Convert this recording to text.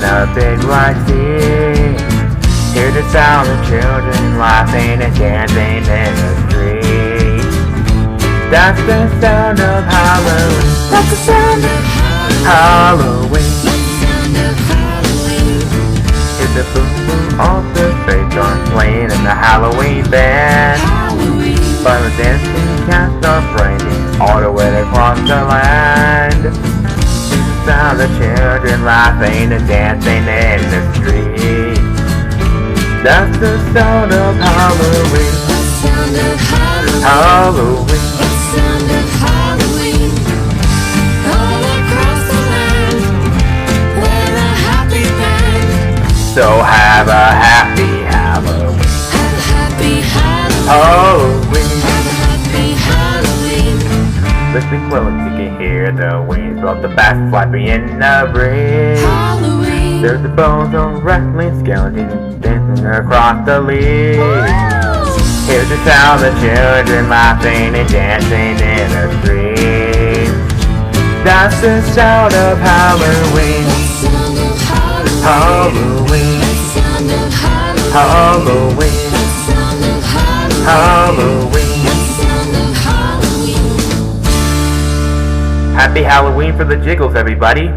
a big white sea. Hear the sound of children laughing and dancing in the street. That's the sound of Halloween. That's the sound of Halloween. Hear the boom boom of the fake drum playing in the Halloween band. But the dancing cats are raining all the way across the land. Hear the sound of children laughing and dancing in the street. That's the sound of Halloween. Halloween. All across the land, we're a happy band. So have a happy Halloween. Have a happy Halloween. Halloween. Have a happy Halloween. Listen close, you can hear the wings of the bats flapping in the breeze. Halloween. There's the bones of wrestling skeletons dancing across the leaves. Hear the sound of children laughing and dancing in the street. That's the sound of Halloween. Halloween. Halloween. Halloween. Happy Halloween for the Jiggles, everybody.